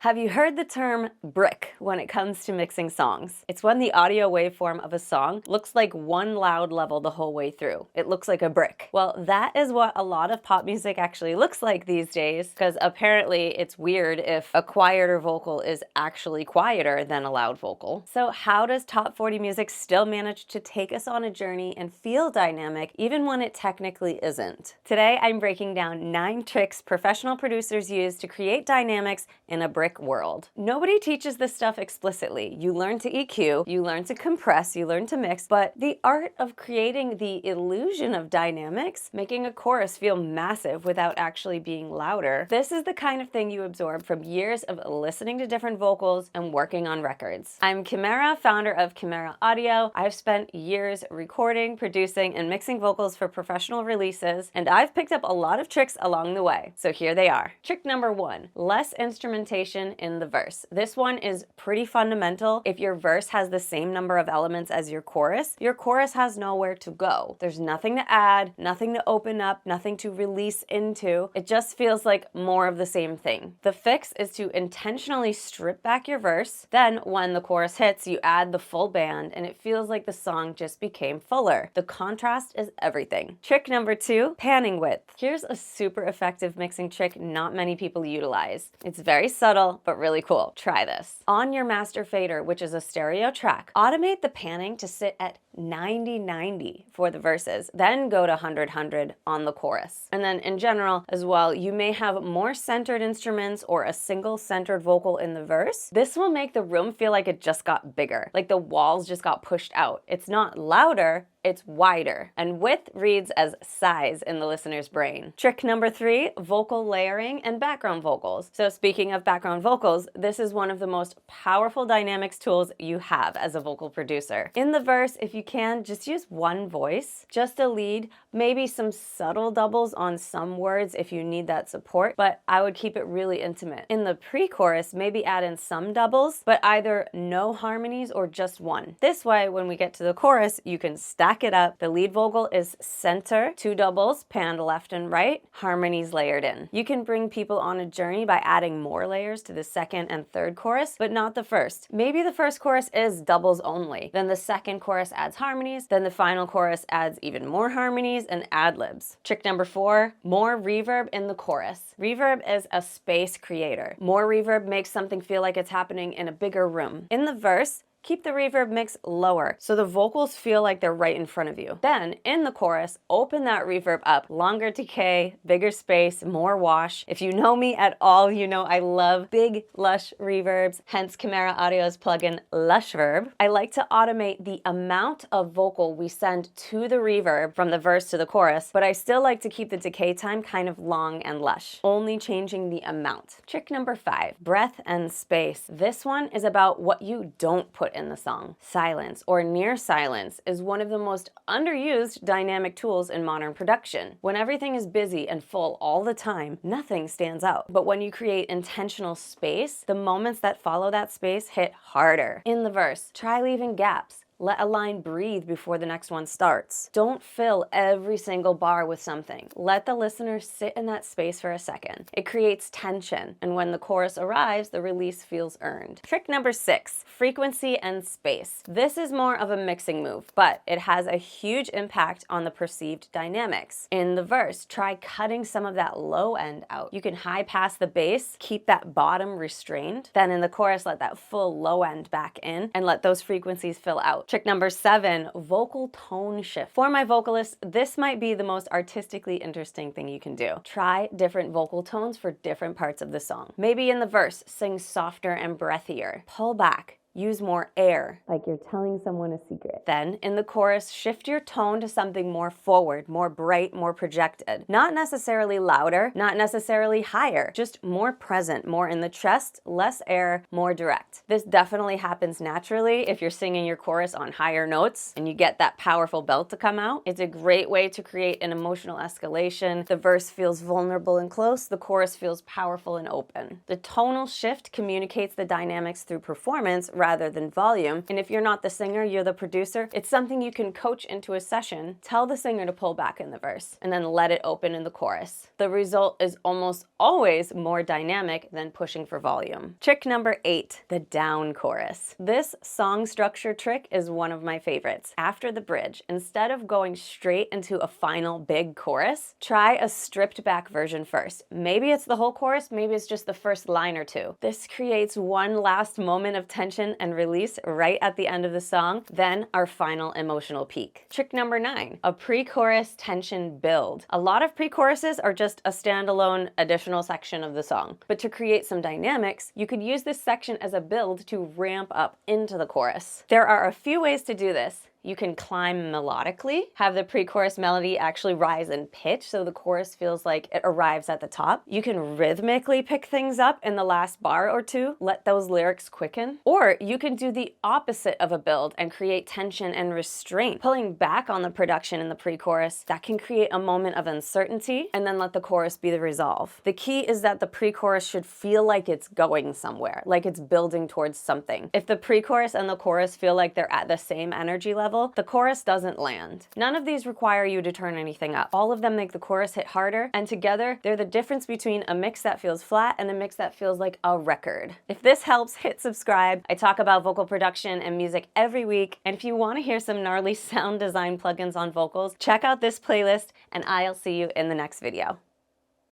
Have you heard the term brick when it comes to mixing songs? It's when the audio waveform of a song looks like one loud level the whole way through. It looks like a brick. Well, that is what a lot of pop music actually looks like these days, because apparently it's weird if a quieter vocal is actually quieter than a loud vocal. So how does top 40 music still manage to take us on a journey and feel dynamic even when it technically isn't? Today, I'm breaking down 9 tricks professional producers use to create dynamics in a brick world. Nobody teaches this stuff explicitly. You learn to EQ, you learn to compress, you learn to mix, but the art of creating the illusion of dynamics, making a chorus feel massive without actually being louder, this is the kind of thing you absorb from years of listening to different vocals and working on records. I'm Kimera, founder of Kimera Audio. I've spent years recording, producing, and mixing vocals for professional releases, and I've picked up a lot of tricks along the way. So here they are. Trick number 1, less instrumentation in the verse. This one is pretty fundamental. If your verse has the same number of elements as your chorus has nowhere to go. There's nothing to add, nothing to open up, nothing to release into. It just feels like more of the same thing. The fix is to intentionally strip back your verse. Then when the chorus hits, you add the full band and it feels like the song just became fuller. The contrast is everything. Trick number 2, panning width. Here's a super effective mixing trick not many people utilize. It's very subtle, but really cool. Try this. On your master fader, which is a stereo track, automate the panning to sit at 90-90 for the verses, then go to 100-100 on the chorus. And then in general as well, you may have more centered instruments or a single centered vocal in the verse. This will make the room feel like it just got bigger, like the walls just got pushed out. It's not louder, it's wider, and width reads as size in the listener's brain. Trick number 3, vocal layering and background vocals. So speaking of background vocals, this is one of the most powerful dynamics tools you have as a vocal producer. In the verse, if you can, just use one voice, just a lead, maybe some subtle doubles on some words if you need that support, but I would keep it really intimate. In the pre-chorus, maybe add in some doubles, but either no harmonies or just one. This way, when we get to the chorus, you can stack it up. The lead vocal is center, 2 doubles, panned left and right, harmonies layered in. You can bring people on a journey by adding more layers to the second and third chorus, but not the first. Maybe the first chorus is doubles only, then the second chorus adds harmonies, then the final chorus adds even more harmonies and ad-libs. Trick number 4, more reverb in the chorus. Reverb is a space creator. More reverb makes something feel like it's happening in a bigger room. In the verse, keep the reverb mix lower so the vocals feel like they're right in front of you. Then, in the chorus, open that reverb up. Longer decay, bigger space, more wash. If you know me at all, you know I love big, lush reverbs, hence Kimera Audio's plugin Lushverb. I like to automate the amount of vocal we send to the reverb from the verse to the chorus, but I still like to keep the decay time kind of long and lush, only changing the amount. Trick number 5, breath and space. This one is about what you don't put in the song. Silence or near silence is one of the most underused dynamic tools in modern production. When everything is busy and full all the time, nothing stands out. But when you create intentional space, the moments that follow that space hit harder. In the verse, try leaving gaps. Let a line breathe before the next one starts. Don't fill every single bar with something. Let the listener sit in that space for a second. It creates tension, and when the chorus arrives, the release feels earned. Trick number 6, frequency and space. This is more of a mixing move, but it has a huge impact on the perceived dynamics. In the verse, try cutting some of that low end out. You can high pass the bass, keep that bottom restrained. Then in the chorus, let that full low end back in and let those frequencies fill out. Trick number 7, vocal tone shift. For my vocalists, this might be the most artistically interesting thing you can do. Try different vocal tones for different parts of the song. Maybe in the verse, sing softer and breathier. Pull back. Use more air, like you're telling someone a secret. Then, in the chorus, shift your tone to something more forward, more bright, more projected. Not necessarily louder, not necessarily higher, just more present, more in the chest, less air, more direct. This definitely happens naturally if you're singing your chorus on higher notes and you get that powerful belt to come out. It's a great way to create an emotional escalation. The verse feels vulnerable and close, the chorus feels powerful and open. The tonal shift communicates the dynamics through performance rather rather than volume. And if you're not the singer, you're the producer, it's something you can coach into a session, tell the singer to pull back in the verse, and then let it open in the chorus. The result is almost always more dynamic than pushing for volume. Trick number 8, the down chorus. This song structure trick is one of my favorites. After the bridge, instead of going straight into a final big chorus, try a stripped back version first. Maybe it's the whole chorus, maybe it's just the first line or two. This creates one last moment of tension and release right at the end of the song, then our final emotional peak. Trick number 9, a pre-chorus tension build. A lot of pre-choruses are just a standalone additional section of the song, but to create some dynamics, you could use this section as a build to ramp up into the chorus. There are a few ways to do this. You can climb melodically, have the pre-chorus melody actually rise in pitch so the chorus feels like it arrives at the top. You can rhythmically pick things up in the last bar or two, let those lyrics quicken. Or you can do the opposite of a build and create tension and restraint, pulling back on the production in the pre-chorus. That can create a moment of uncertainty and then let the chorus be the resolve. The key is that the pre-chorus should feel like it's going somewhere, like it's building towards something. If the pre-chorus and the chorus feel like they're at the same energy level, the chorus doesn't land. None of these require you to turn anything up. All of them make the chorus hit harder, and together they're the difference between a mix that feels flat and a mix that feels like a record. If this helps, hit subscribe. I talk about vocal production and music every week, and if you want to hear some gnarly sound design plugins on vocals, check out this playlist, and I'll see you in the next video.